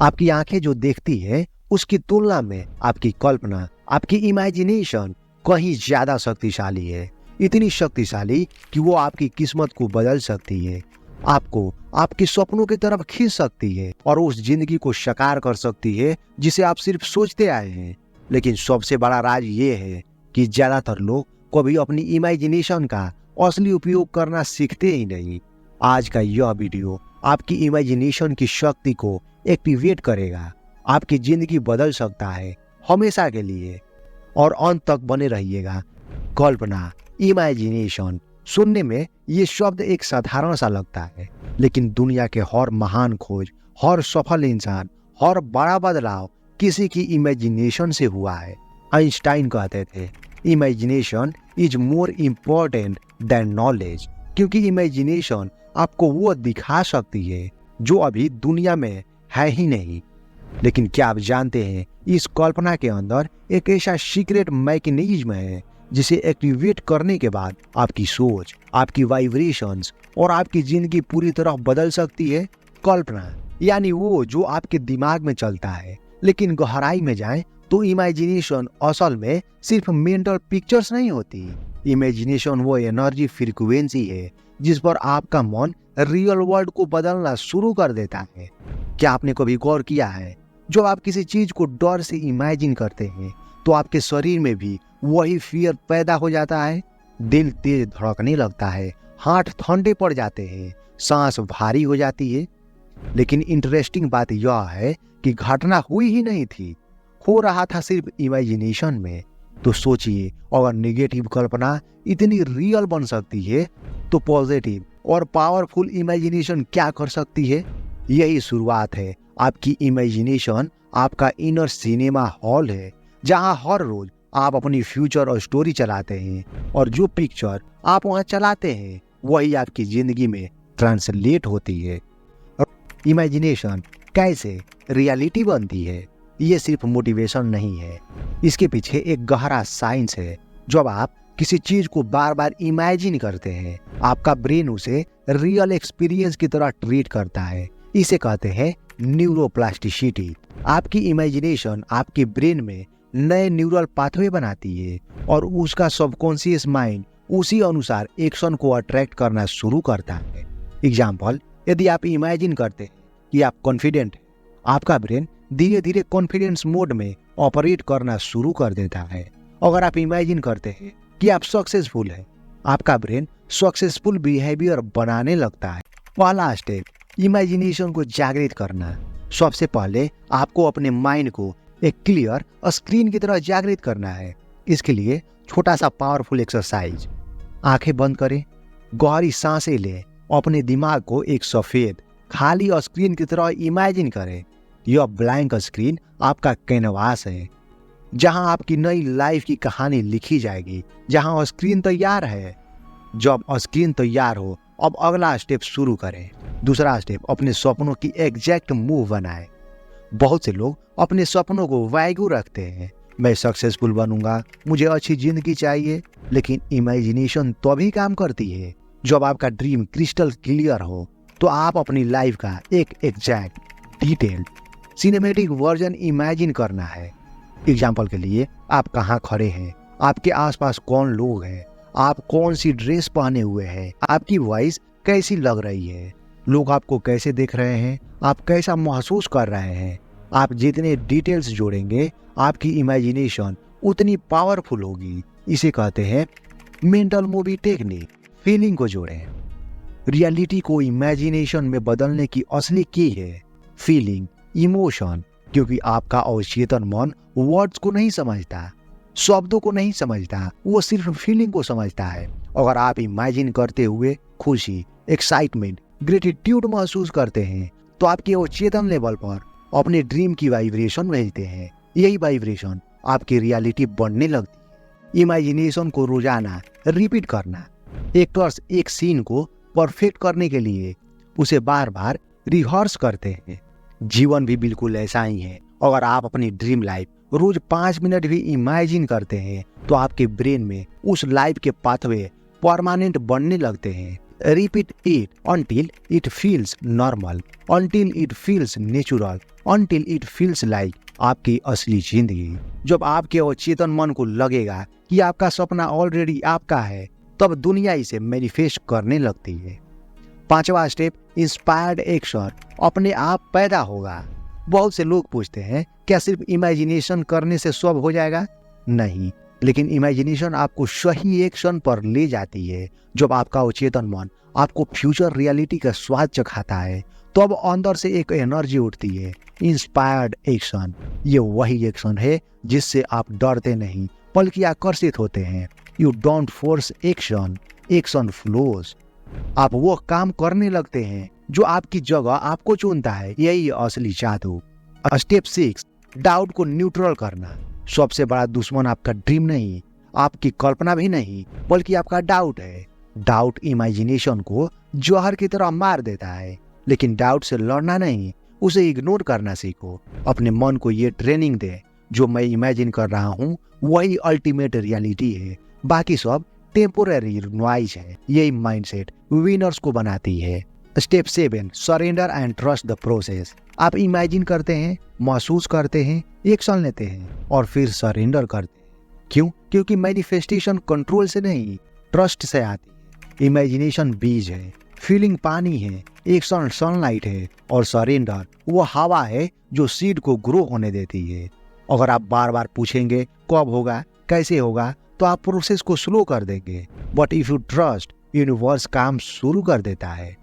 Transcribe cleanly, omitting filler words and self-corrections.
आपकी आंखें जो देखती है उसकी तुलना में आपकी कल्पना, आपकी इमेजिनेशन कहीं ज्यादा शक्तिशाली है। इतनी शक्तिशाली कि वो आपकी किस्मत को बदल सकती है, आपको आपके सपनों की तरफ खींच सकती है और उस जिंदगी को साकार कर सकती है जिसे आप सिर्फ सोचते आए हैं। लेकिन सबसे बड़ा राज ये है कि ज्यादातर लोग कभी अपनी इमेजिनेशन का असली उपयोग करना सीखते ही नहीं। आज का यह वीडियो आपकी इमेजिनेशन की शक्ति को एक्टिवेट करेगा। आपकी जिंदगी बदल सकता है हमेशा के लिए। और अंत तक बने रहिएगा। कल्पना, इमेजिनेशन, सुनने में ये शब्द एक साधारण सा लगता है, लेकिन दुनिया के हर महान खोज, हर सफल इंसान, हर बड़ा बदलाव किसी की इमेजिनेशन से हुआ है। आइंस्टाइन कहते थे, imagination is more important then knowledge, क्योंकि इमेजिनेशन आपको वो दिखा सकती है जो अभी दुनिया में है ही नहीं। लेकिन क्या आप जानते हैं, इस कल्पना के अंदर एक ऐसा सीक्रेट मैकेनिज्म है जिसे एक्टिवेट करने के बाद आपकी सोच, आपकी वाइब्रेशंस और आपकी जिंदगी पूरी तरह बदल सकती है। कल्पना यानी वो जो आपके दिमाग में चलता है, लेकिन गहराई में जाएं तो इमेजिनेशन असल में सिर्फ मेंटल पिक्चर्स नहीं होती। इमेजिनेशन वो एनर्जी फ्रीक्वेंसी है जिस पर आपका मन रियल वर्ल्ड को बदलना शुरू कर देता है। क्या आपने कभी गौर किया है, जब आप किसी चीज को डर से इमेजिन करते हैं तो आपके शरीर में भी वही फियर पैदा हो जाता है। दिल तेज धड़कने लगता है, हाथ ठंडे पड़ जाते हैं, सांस भारी हो जाती है। लेकिन इंटरेस्टिंग बात यह है कि घटना हुई ही नहीं थी, हो रहा था सिर्फ इमेजिनेशन में। तो सोचिए, अगर नेगेटिव कल्पना इतनी रियल बन सकती है तो पॉजिटिव और पावरफुल इमेजिनेशन क्या कर सकती है। यही शुरुआत है। आपकी इमेजिनेशन आपका इनर सिनेमा हॉल है, जहां हर रोज आप अपनी फ्यूचर और स्टोरी चलाते हैं, और जो पिक्चर आप वहां चलाते हैं वही आपकी जिंदगी में ट्रांसलेट होती है। इमेजिनेशन कैसे रियलिटी बनती है, ये सिर्फ मोटिवेशन नहीं है, इसके पीछे एक गहरा साइंस है। जब आप किसी चीज को बार बार इमेजिन करते हैं, आपका ब्रेन उसे रियल एक्सपीरियंस की तरह ट्रीट करता है। इसे कहते हैं न्यूरोप्लास्टिसिटी। आपकी इमेजिनेशन आपके ब्रेन में नए न्यूरल पाथवे बनाती है और उसका सबकॉन्शियस माइंड उसी अनुसार एक्शन को अट्रैक्ट करना शुरू करता है। एग्जाम्पल, यदि आप इमेजिन करते हैं कि आप कॉन्फिडेंट हैं, आपका ब्रेन धीरे धीरे कॉन्फिडेंस मोड में ऑपरेट करना शुरू कर देता है। अगर आप इमेजिन करते हैं कि आप सक्सेसफुल हैं, आपका ब्रेन सक्सेसफुल बिहेवियर बनाने लगता है। पहला स्टेप, इमेजिनेशन को जागृत करना। सबसे पहले आपको अपने माइंड को एक क्लियर स्क्रीन की तरह जागृत करना है। इसके लिए छोटा सा पावरफुल एक्सरसाइज, आंखें बंद करें, गहरी सांसें लें, अपने दिमाग को एक सफेद खाली स्क्रीन की तरह इमेजिन करें। यह ब्लैंक स्क्रीन आपका कैनवास है, जहां आपकी नई लाइफ की कहानी लिखी जाएगी। जहां स्क्रीन तैयार है, जब स्क्रीन तैयार हो, अब अगला स्टेप शुरू करें। दूसरा स्टेप, अपने सपनों की एग्जैक्ट मूव बनाएं। बहुत से लोग अपने सपनों को वैगू रखते हैं, मैं सक्सेसफुल बनूंगा, मुझे अच्छी जिंदगी चाहिए। लेकिन इमेजिनेशन तभी काम करती है जब आपका ड्रीम क्रिस्टल क्लियर हो। तो आप अपनी लाइफ का एक exact, detailed, cinematic version imagine करना है। एग्जाम्पल के लिए, आप कहाँ खड़े हैं, आपके आसपास कौन लोग हैं, आप कौन सी ड्रेस पहने हुए हैं, आपकी वॉइस कैसी लग रही है, लोग आपको कैसे देख रहे हैं, आप कैसा महसूस कर रहे हैं। आप जितने डिटेल्स जोड़ेंगे, आपकी इमेजिनेशन उतनी पावरफुल होगी। इसे कहते हैं मेंटल मूवी टेक्निक। फीलिंग को जोड़ें। रियलिटी को इमेजिनेशन में बदलने की असली की है फीलिंग, इमोशन, क्योंकि आपका अवचेतन मन वर्ड्स को नहीं समझता, शब्दों को नहीं समझता, वो सिर्फ फीलिंग को समझता है। अगर आप इमेजिन करते हुए खुशी, एक्साइटमेंट, ग्रेटिट्यूड महसूस करते हैं, तो आपके अवचेतन लेवल पर अपने ड्रीम की वाइब्रेशन भेजते हैं। यही वाइब्रेशन आपकी रियलिटी बनने लगती है। इमेजिनेशन को रोजाना रिपीट करना। एक्टर्स एक सीन को परफेक्ट करने के लिए उसे बार बार रिहर्स करते हैं। जीवन भी बिल्कुल ऐसा ही है। अगर आप अपनी ड्रीम लाइफ रोज 5 मिनट भी इमेजिन करते हैं, तो आपके ब्रेन में उस लाइफ के पाथवे परमानेंट बनने लगते हैं। Repeat it until it feels normal, until it feels natural, until it feels like आपकी असली जिंदगी। जब आपके अवचेतन मन को लगेगा कि आपका सपना ऑलरेडी आपका है, तब दुनिया इसे मैनिफेस्ट करने लगती है। 5वां स्टेप, इंस्पायर्ड एक्शन अपने आप पैदा होगा। बहुत से लोग पूछते हैं, क्या सिर्फ इमेजिनेशन करने से सब हो जाएगा? नहीं, लेकिन इमेजिनेशन आपको सही एक्शन पर ले जाती है। जब आपका अवचेतन मन आपको फ्यूचर रियलिटी का स्वाद चखाता है, तो अब अंदर से एक एनर्जी उठती है, इंस्पायर्ड एक्शन। ये वही एक्शन है जिससे आप डरते नहीं बल्कि आकर्षित होते हैं। You don't force action, action flows. आप वो काम करने लगते हैं जो आपकी जगह आपको चुनता है। यही असली जादू। स्टेप 6, डाउट को न्यूट्रल करना। सबसे बड़ा दुश्मन आपका ड्रीम नहीं, आपकी कल्पना भी नहीं, बल्कि आपका डाउट है। डाउट इमेजिनेशन को जहर की तरह मार देता है, लेकिन डाउट से लड़ना नहीं, उसे इग्नोर करना सीखो। अपने मन को ये ट्रेनिंग दे, जो मैं इमेजिन कर रहा हूँ वही अल्टीमेट रियलिटी है, बाकी सब टेम्पोररी नॉइज है। यही माइंडसेट विनर्स को बनाती है। Step 7, surrender and trust the process. आप इमेजिन करते हैं, महसूस करते हैं, एक्शन लेते हैं और फिर सरेंडर करते हैं। क्यों? क्योंकि मैनिफेस्टेशन कंट्रोल से नहीं, ट्रस्ट से आती है। इमेजिनेशन बीज है, फीलिंग पानी है, एक्शन सनलाइट है और सरेंडर वो हवा है जो सीड को ग्रो होने देती है। अगर आप बार बार पूछेंगे कब होगा, कैसे होगा, तो आप प्रोसेस को स्लो कर देंगे। But if you trust, universe काम शुरू कर देता है।